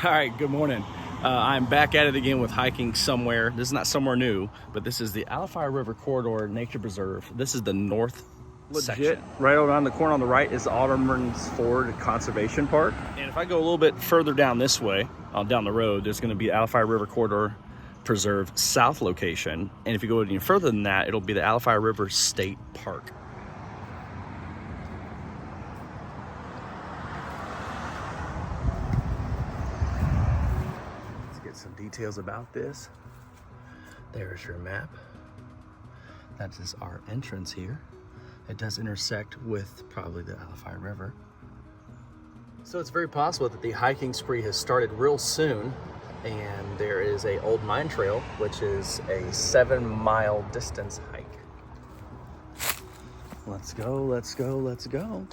All right, good morning. I'm back at it again with hiking somewhere. This is not somewhere new, but this is the Alafia River Corridor Nature Preserve. This is the north section. Right around the corner on the right is the Alderman's Ford Conservation Park. And if I go a little bit further down this way, down the road, there's going to be Alafia River Corridor Preserve South location. And if you go any further than that, it'll be the Alafia River State Park. Some details about this. There's your map. That is our entrance here. It does intersect with probably the Alafia River. So it's very possible that the hiking spree has started real soon, and there is a old mine trail, which is a 7-mile distance hike. Let's go, let's go, let's go.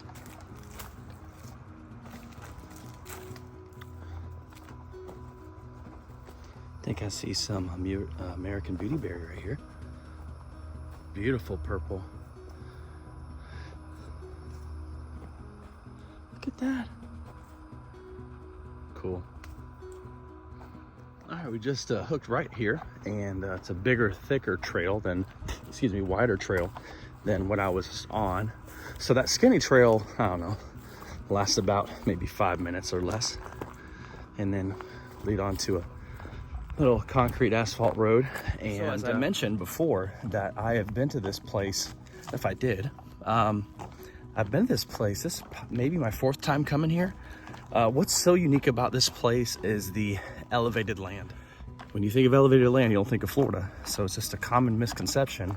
I think I see some American beautyberry right here. Beautiful purple. Look at that. Cool. All right, we just hooked right here, and it's a bigger, thicker trail than, wider trail than what I was on. So that skinny trail, I don't know, lasts about maybe 5 minutes or less, and then lead on to a little concrete asphalt road. And so as I mentioned before, that I have been to this place. If I did, I've been to this place. This is maybe my 4th time coming here. What's so unique about this place is the elevated land. When you think of elevated land, you don't think of Florida. So it's just a common misconception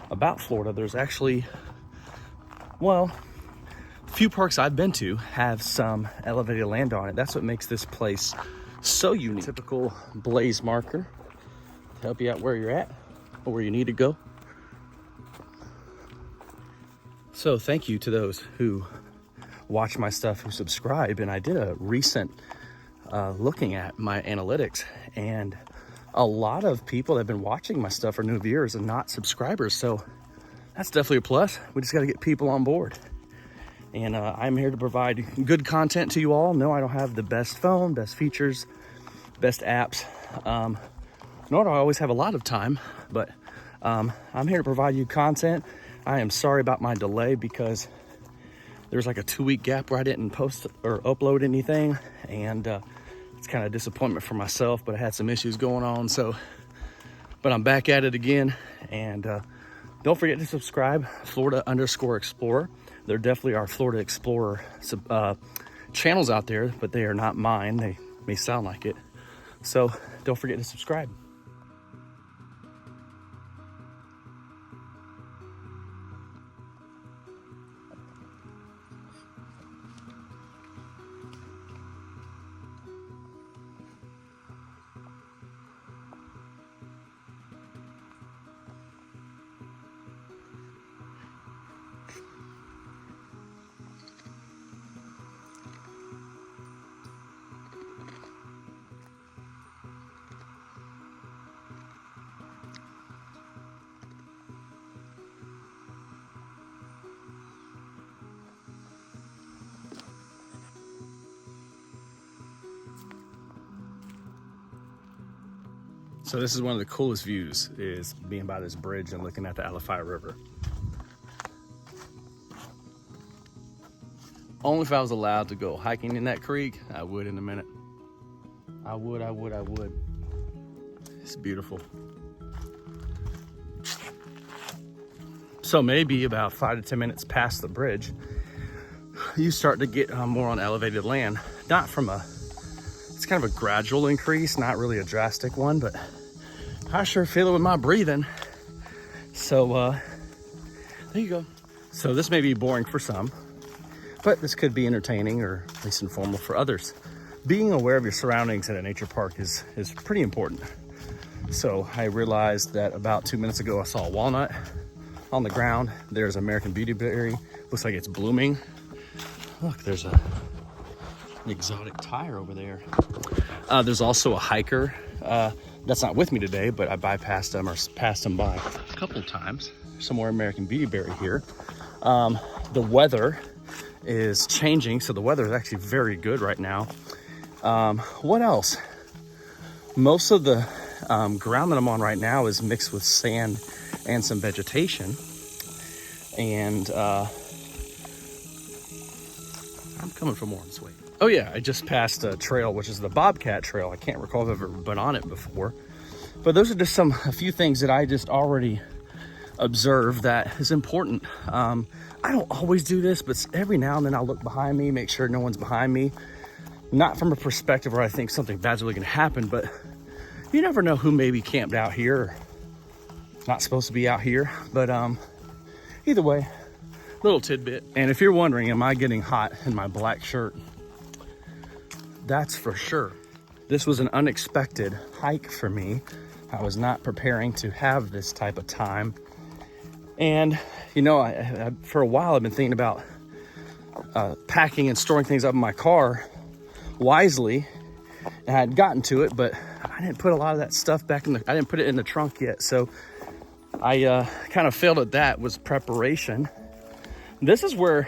about Florida. There's actually, well, few parks I've been to have some elevated land on it. That's what makes this place so unique. Typical blaze marker to help you out where you're at or where you need to go. So thank you to those who watch my stuff, who subscribe. And I did a recent looking at my analytics, and a lot of people that have been watching my stuff are new viewers and not subscribers. So that's definitely a plus. We just got to get people on board. And I'm here to provide good content to you all. No, I don't have the best phone, best features, best apps, nor do I always have a lot of time, but I'm here to provide you content. I am sorry about my delay because there's like a 2-week gap where I didn't post or upload anything, and it's kind of a disappointment for myself, but I had some issues going on. So, but I'm back at it again, and don't forget to subscribe, Florida_Explorer. There definitely are Florida Explorer channels out there, but they are not mine. They may sound like it. So don't forget to subscribe. So this is one of the coolest views, is being by this bridge and looking at the Alafia River. Only if I was allowed to go hiking in that creek, I would in a minute. I would. It's beautiful. So maybe about 5 to 10 minutes past the bridge, you start to get more on elevated land. Not from it's kind of a gradual increase, not really a drastic one, but I sure feel it with my breathing. So there you go. So this may be boring for some, but this could be entertaining or at least informal for others. Being aware of your surroundings at a nature park is pretty important. So I realized that about 2 minutes ago, I saw a walnut on the ground. There's American beautyberry. Looks like it's blooming. Look, there's an exotic tire over there. There's also a hiker that's not with me today, but I bypassed him or passed him by a couple times. Some more American beautyberry here. The weather is changing, so the weather is actually very good right now. What else? Most of the ground that I'm on right now is mixed with sand and some vegetation. And I'm coming for more on this way. Oh yeah, I just passed a trail, which is the Bobcat Trail. I can't recall if I've ever been on it before. But those are just a few things that I just already observed that is important. I don't always do this, but every now and then I'll look behind me, make sure no one's behind me. Not from a perspective where I think something bad's really gonna happen, but you never know who may be camped out here or not supposed to be out here. But either way, little tidbit. And if you're wondering, am I getting hot in my black shirt? That's for sure. This was an unexpected hike for me. I was not preparing to have this type of time. And, you know, I for a while I've been thinking about packing and storing things up in my car wisely. And I had gotten to it, but I didn't put a lot of that stuff back I didn't put it in the trunk yet. So I kind of failed at that, was preparation. This is where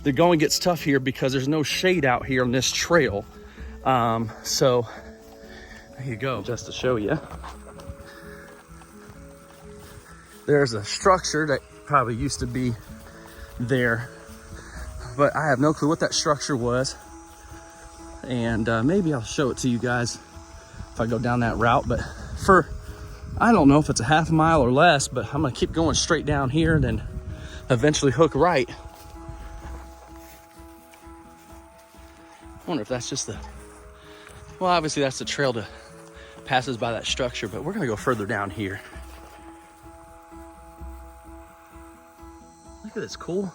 the going gets tough here because there's no shade out here on this trail. So there you go, just to show you. There's a structure that probably used to be there, but I have no clue what that structure was. And maybe I'll show it to you guys if I go down that route. But I don't know if it's a half mile or less, but I'm gonna keep going straight down here and then eventually hook right. I wonder if that's just well, obviously that's the trail that passes by that structure, but we're gonna go further down here. Look at this cool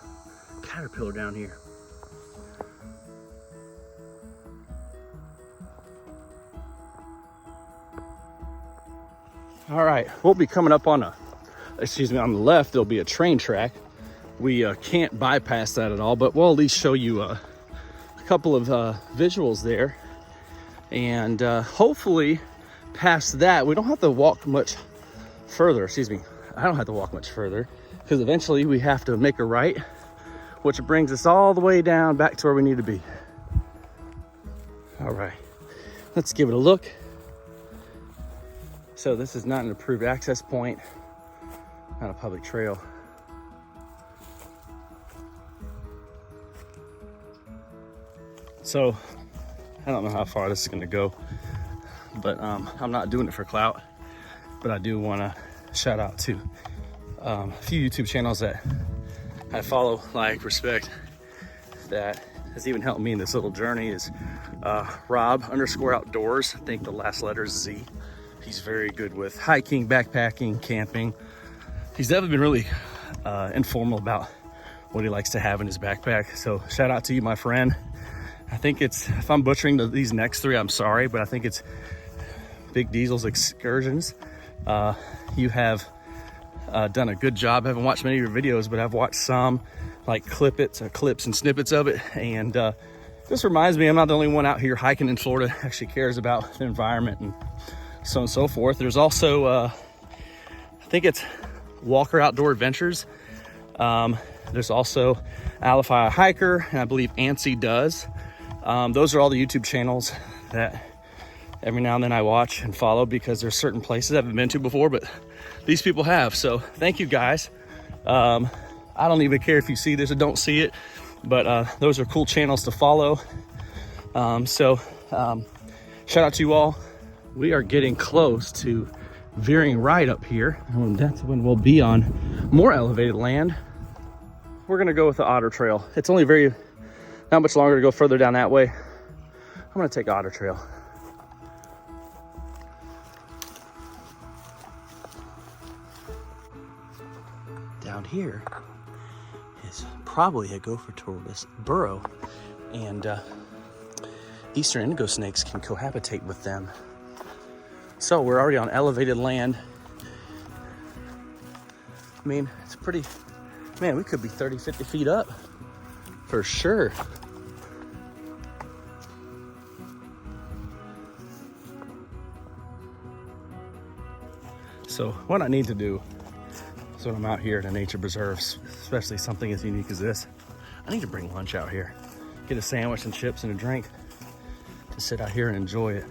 caterpillar down here. All right, we'll be coming up on on the left, there'll be a train track. We can't bypass that at all, but we'll at least show you a couple of visuals there. And hopefully past that, we don't have to walk much further. I don't have to walk much further because eventually we have to make a right, which brings us all the way down back to where we need to be. All right, let's give it a look. So this is not an approved access point, not a public trail. So I don't know how far this is gonna go, but I'm not doing it for clout, but I do wanna shout out to a few YouTube channels that I follow, like, respect, that has even helped me in this little journey is Rob_outdoors. I think the last letter is Z. He's very good with hiking, backpacking, camping. He's definitely been really informal about what he likes to have in his backpack. So shout out to you, my friend. I think it's, if I'm butchering these next three, I'm sorry, but I think it's Big Diesel's Excursions. You have done a good job. I haven't watched many of your videos, but I've watched some, like clips and snippets of it. And this reminds me, I'm not the only one out here hiking in Florida that actually cares about the environment and so on and so forth. There's also, I think it's Walker Outdoor Adventures. There's also Alafia Hiker, and I believe Antsy does. Those are all the YouTube channels that every now and then I watch and follow because there's certain places I haven't been to before, but these people have. So thank you guys. I don't even care if you see this or don't see it, but those are cool channels to follow. Shout out to you all. We are getting close to veering right up here, and that's when we'll be on more elevated land. We're gonna go with the Otter Trail. It's only not much longer to go further down that way. I'm gonna take Otter Trail. Down here is probably a gopher tortoise burrow, and eastern indigo snakes can cohabitate with them. So we're already on elevated land. I mean, it's pretty, man, we could be 30, 50 feet up for sure. So what I need to do is when I'm out here at a nature preserve, especially something as unique as this, I need to bring lunch out here. Get a sandwich and chips and a drink. to sit out here and enjoy it.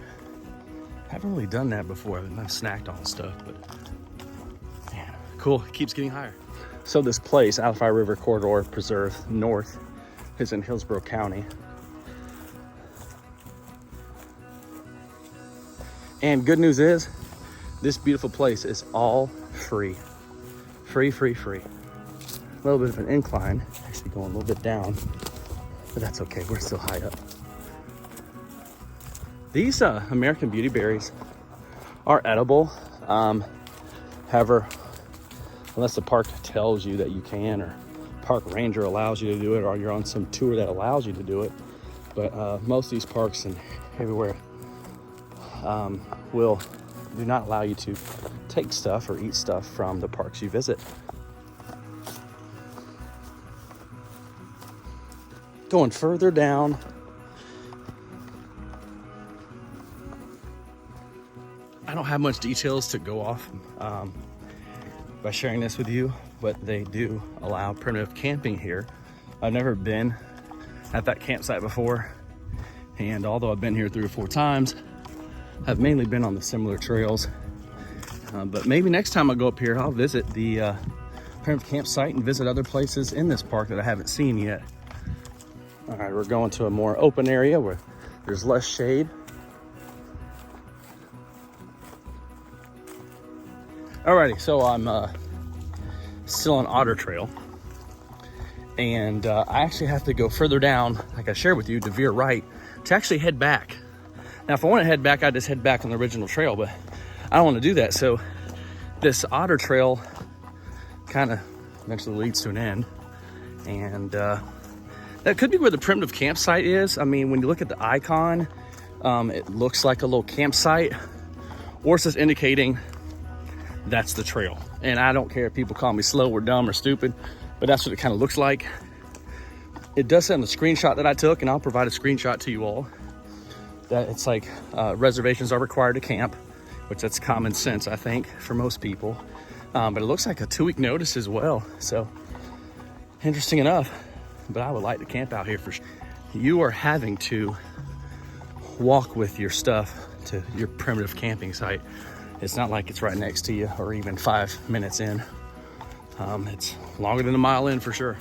Haven't really done that before. I've snacked on stuff, but man, cool. It keeps getting higher. So this place, Alafia River Corridor Preserve North, is in Hillsborough County. And good news is, this beautiful place is all free. Free, free, free. A little bit of an incline, actually going a little bit down, but that's okay, we're still high up. These American beauty berries are edible. However, unless the park tells you that you can, or park ranger allows you to do it, or you're on some tour that allows you to do it. But most of these parks and everywhere do not allow you to take stuff or eat stuff from the parks you visit. Going further down, I don't have much details to go off by sharing this with you, but they do allow primitive camping here. I've never been at that campsite before, and although I've been here 3 or 4 times, I've mainly been on the similar trails. But maybe next time I go up here, I'll visit the primitive campsite and visit other places in this park that I haven't seen yet. All right, we're going to a more open area where there's less shade. Alrighty, so I'm still on Otter Trail, and I actually have to go further down, like I shared with you, to veer right to actually head back. Now, if I want to head back, I just head back on the original trail, but I don't want to do that. So this Otter Trail kind of eventually leads to an end, and that could be where the primitive campsite is. I mean, when you look at the icon, it looks like a little campsite, or it's just indicating that's the trail. And I don't care if people call me slow or dumb or stupid, but that's what it kind of looks like. It does say on the screenshot that I took, and I'll provide a screenshot to you all, that it's like reservations are required to camp, which that's common sense, I think, for most people. But it looks like a 2-week notice as well. So interesting enough, but I would like to camp out here for sure. You are having to walk with your stuff to your primitive camping site. It's not like it's right next to you or even 5 minutes in. It's longer than a mile in for sure.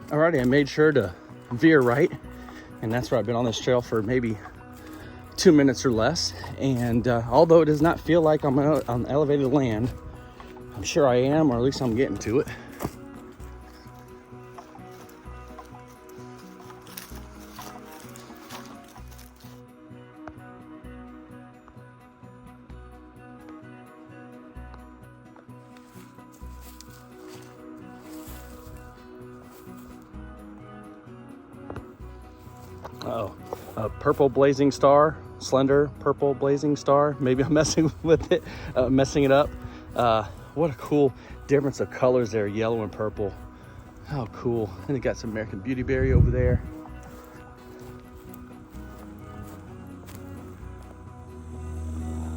Alrighty, I made sure to veer right, and that's where I've been on this trail for maybe 2 minutes or less. And although it does not feel like I'm on elevated land, I'm sure I am, or at least I'm getting to it. Uh-oh, a purple blazing star, slender purple blazing star. Maybe I'm messing with it, messing it up. What a cool difference of colors there, yellow and purple. How cool. And it got some American beautyberry over there.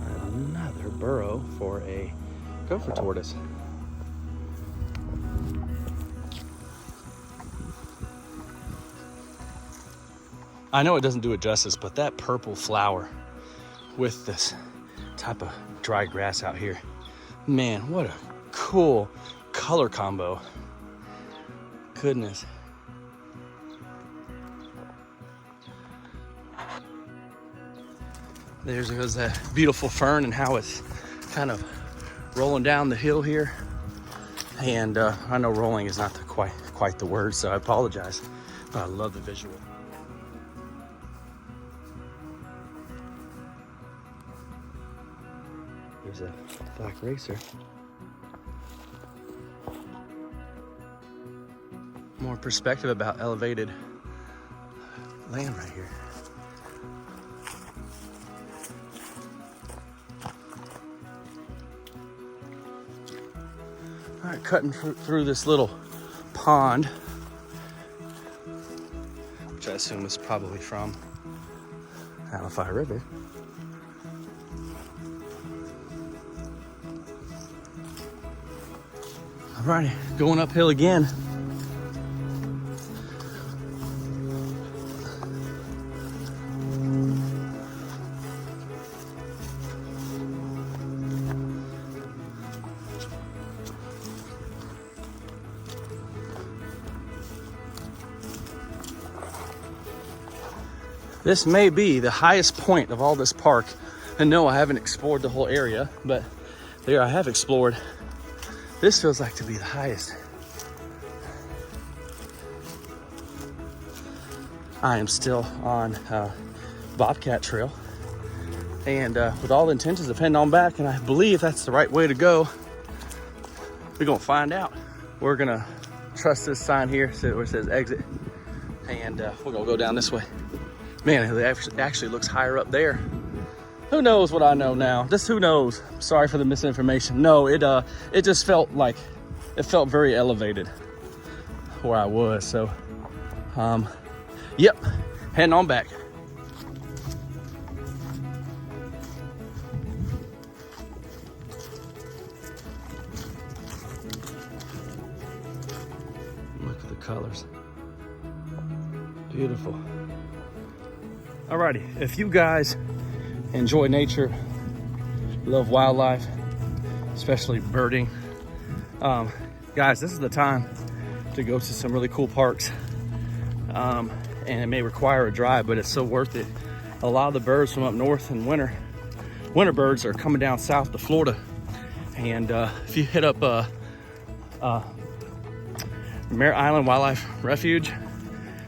And another burrow for a gopher tortoise. I know it doesn't do it justice, but that purple flower with this type of dry grass out here, man, what a cool color combo. Goodness. There's goes that beautiful fern and how it's kind of rolling down the hill here. And I know rolling is not quite the word, so I apologize, but I love the visual. There's a black racer. More perspective about elevated land right here. All right, cutting through this little pond, which I assume is probably from Alafia River. Alrighty, going uphill again. This may be the highest point of all this park. And no, I haven't explored the whole area, but there I have explored. This feels like to be the highest. I am still on Bobcat Trail, and with all intentions of heading on back, and I believe that's the right way to go. We're gonna find out. We're gonna trust this sign here where it says exit, and we're gonna go down this way. Man, it actually looks higher up there. Who knows what I know now? Just who knows? Sorry for the misinformation. No, it just felt like, it felt very elevated where I was. So, yep, heading on back. Look at the colors. Beautiful. Alrighty, if you guys enjoy nature, love wildlife, especially birding, guys, this is the time to go to some really cool parks. And it may require a drive, but it's so worth it. A lot of the birds from up north in winter birds are coming down south to Florida. And if you hit up Merritt Island Wildlife Refuge,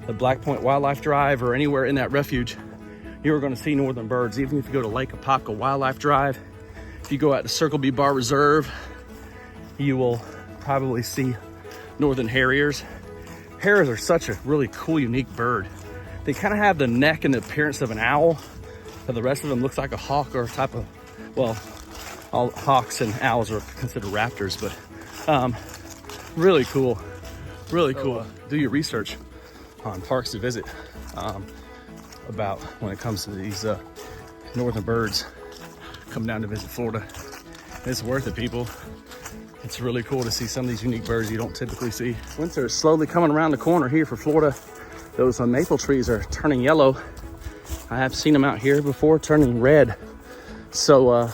the Black Point Wildlife Drive, or anywhere in that refuge, you're going to see northern birds. Even if you go to Lake Apopka Wildlife Drive, if you go out to Circle B Bar Reserve, you will probably see northern harriers. Harriers are such a really cool, unique bird. They kind of have the neck and the appearance of an owl, but the rest of them looks like a hawk or a type of, well, all hawks and owls are considered raptors, but really cool, really cool. Do your research on parks to visit. About when it comes to these northern birds come down to visit Florida. It's worth it, people. It's really cool to see some of these unique birds you don't typically see. Winter is slowly coming around the corner here for Florida. Those maple trees are turning yellow. I have seen them out here before turning red. So,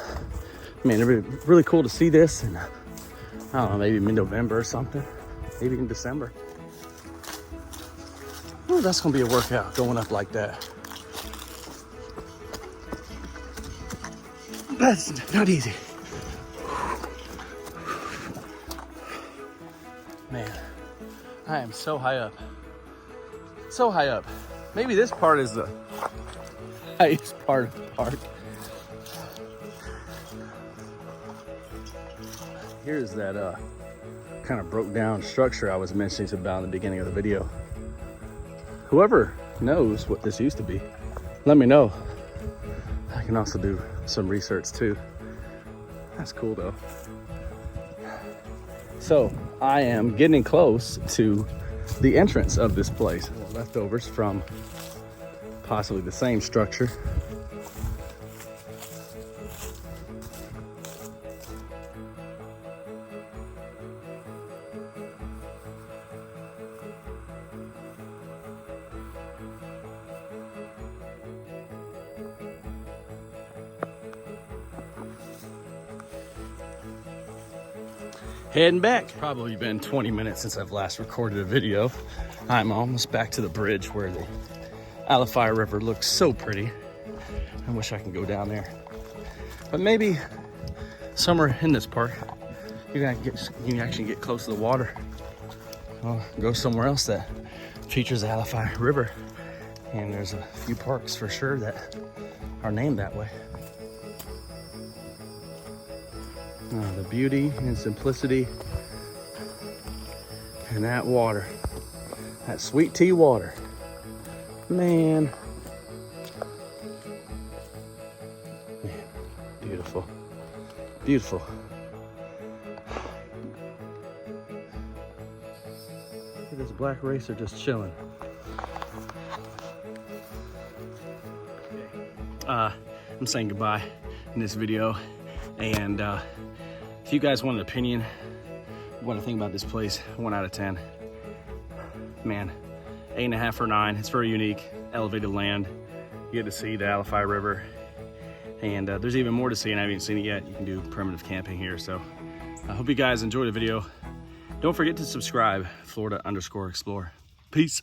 man, it'd be really cool to see this. And I don't know, maybe mid-November or something, maybe in December. Oh, that's gonna be a workout going up like that. That's not easy. Man, I am so high up. So high up. Maybe this part is the highest part of the park. Here's that kind of broke down structure I was mentioning about in the beginning of the video. Whoever knows what this used to be, let me know. I can also do some research too. That's cool though. So I am getting close to the entrance of this place. Leftovers from possibly the same structure. Heading back. Probably been 20 minutes since I've last recorded a video. I'm almost back to the bridge where the Alafia River looks so pretty. I wish I could go down there. But maybe somewhere in this park, you can actually get close to the water. Well, go somewhere else that features the Alafia River. And there's a few parks for sure that are named that way. The beauty and simplicity and that water, that sweet tea water, man, beautiful, beautiful. Look at this black racer just chilling. I'm saying goodbye in this video, and if you guys want an opinion, what I think about this place, 1 out of 10. Man, 8.5 or 9. It's very unique, elevated land. You get to see the Alafia River, and there's even more to see, and I haven't seen it yet. You can do primitive camping here. So I hope you guys enjoyed the video. Don't forget to subscribe, Florida_Explore. Peace.